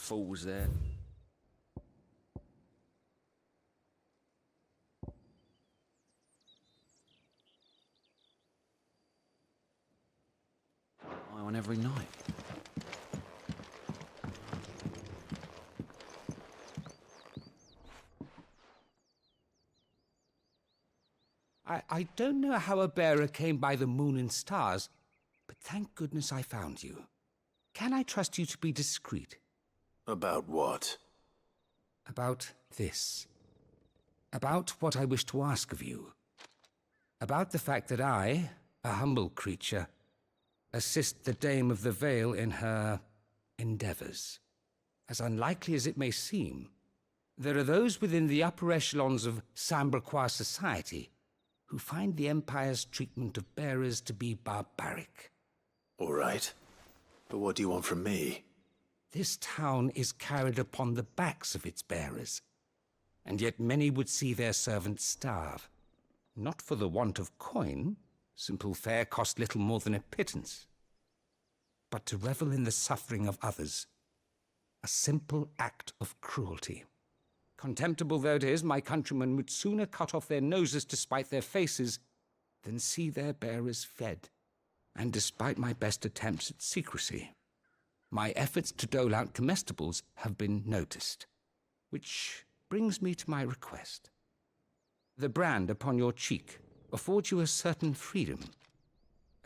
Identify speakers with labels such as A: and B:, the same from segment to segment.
A: Fools there. Eye on every night.
B: I don't know how a bearer came by the moon and stars, but thank goodness I found you. Can I trust you to be discreet?
C: About what?
B: About this. About what I wish to ask of you. About the fact that I, a humble creature, assist the Dame of the Vale in her endeavors. As unlikely as it may seem, there are those within the upper echelons of Samberquois society who find the Empire's treatment of bearers to be barbaric.
C: All right. But what do you want from me?
B: This town is carried upon the backs of its bearers, and yet many would see their servants starve. Not for the want of coin, simple fare cost little more than a pittance, but to revel in the suffering of others, a simple act of cruelty. Contemptible though it is, my countrymen would sooner cut off their noses to spite their faces than see their bearers fed. And despite my best attempts at secrecy, my efforts to dole out comestibles have been noticed. Which brings me to my request. The brand upon your cheek affords you a certain freedom.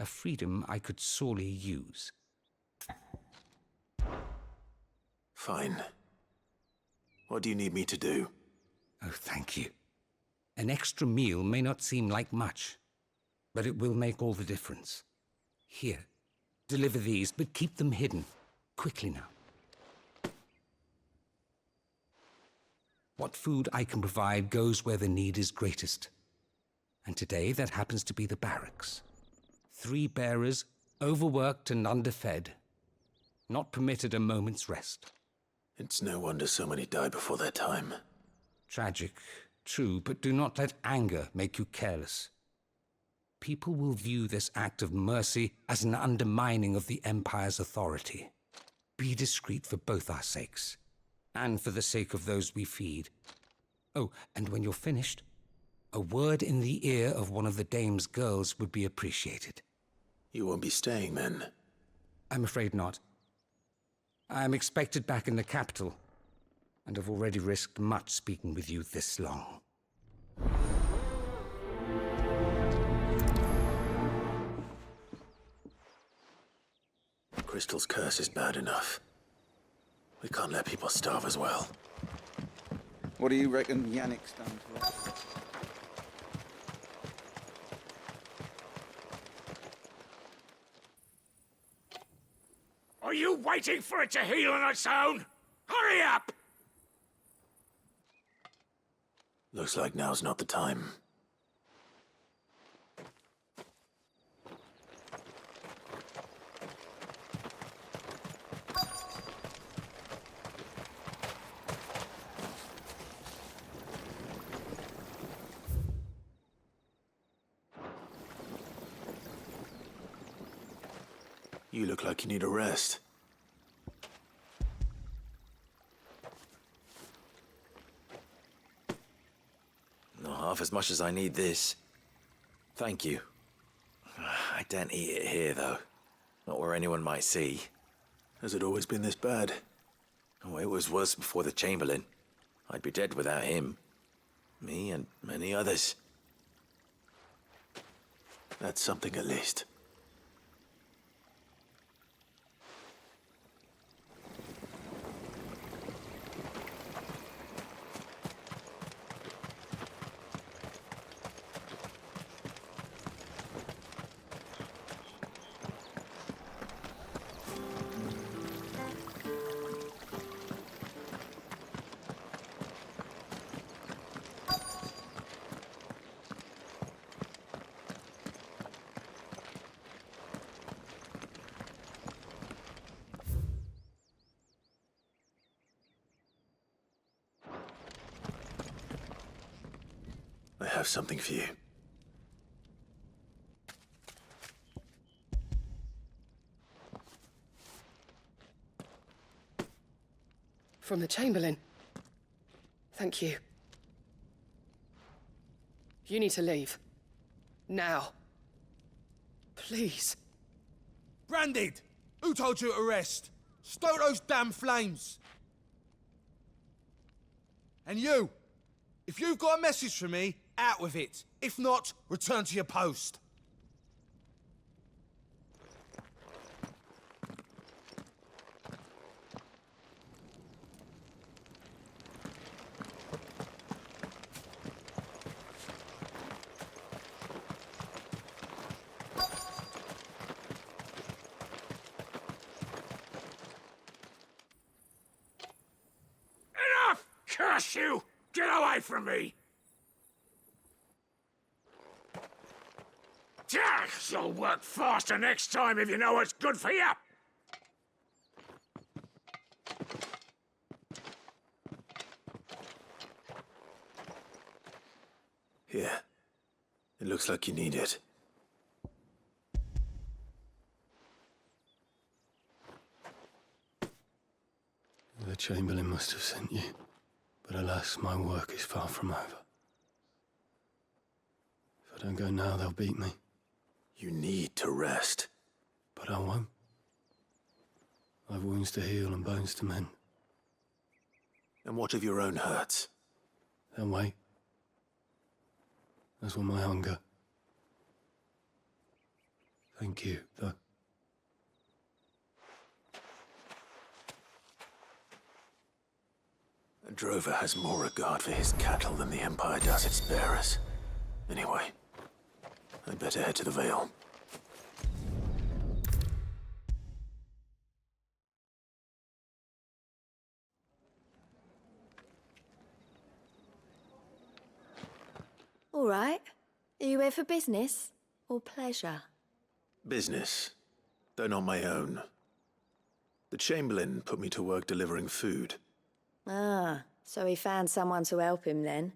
B: A freedom I could sorely use.
C: Fine. What do you need me to do?
B: Oh, thank you. An extra meal may not seem like much, but it will make all the difference. Here, deliver these, but keep them hidden. Quickly now. What food I can provide goes where the need is greatest. And today that happens to be the barracks. 3 bearers, overworked and underfed, not permitted a moment's rest.
C: It's no wonder so many die before their time.
B: Tragic, true, but do not let anger make you careless. People will view this act of mercy as an undermining of the Empire's authority. Be discreet for both our sakes, and for the sake of those we feed. Oh, and when you're finished, a word in the ear of one of the Dame's girls would be appreciated.
C: You won't be staying then?
B: I'm afraid not. I am expected back in the capital, and have already risked much speaking with you this long.
C: Crystal's curse is bad enough. We can't let people starve as well.
A: What do you reckon Yannick's done to us?
D: Are you waiting for it to heal on its own? Hurry up!
C: Looks like now's not the time. You look like you need a rest.
E: Not half as much as I need this. Thank you. I daren't eat it here, though. Not where anyone might see.
C: Has it always been this bad?
E: Oh, it was worse before the Chamberlain. I'd be dead without him. Me and many others.
C: That's something at least. I have something for you.
F: From the Chamberlain. Thank you. You need to leave. Now. Please.
G: Branded! Who told you to rest? Stoke those damn flames! And you! If you've got a message for me, out with it. If not, return to your post.
D: Enough! Curse you! Get away from me! You'll work faster next time if you know what's good for you!
C: Here. It looks like you need it.
H: The Chamberlain must have sent you, but alas, my work is far from over. If I don't go now, they'll beat me.
C: You need to rest.
H: But I won't. I've wounds to heal and bones to mend.
C: And what of your own hurts?
H: They'll wait. As will my hunger. Thank you, though.
C: A drover has more regard for his cattle than the Empire does its bearers. Anyway, I'd better head to the Vale.
I: All right. Are you here for business or pleasure?
C: Business, though not my own. The Chamberlain put me to work delivering food.
I: Ah, so he found someone to help him then.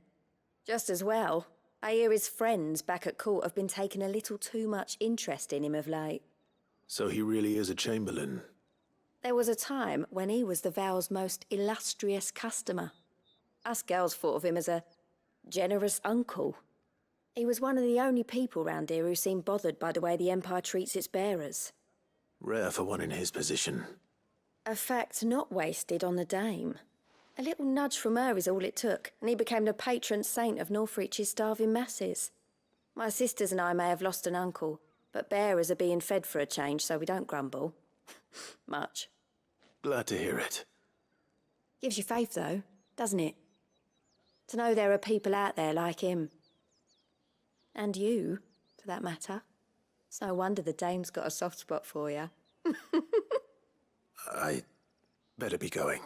I: Just as well. I hear his friends back at court have been taking a little too much interest in him of late.
C: So he really is a Chamberlain.
I: There was a time when he was the Vale's most illustrious customer. Us girls thought of him as a generous uncle. He was one of the only people round here who seemed bothered by the way the Empire treats its bearers.
C: Rare for one in his position.
I: A fact not wasted on the dame. A little nudge from her is all it took, and he became the patron saint of Northreach's starving masses. My sisters and I may have lost an uncle, but bearers are being fed for a change, so we don't grumble. Much.
C: Glad to hear it.
I: Gives you faith, though, doesn't it? To know there are people out there like him. And you, for that matter. It's no wonder the dame's got a soft spot for you.
C: I better be going.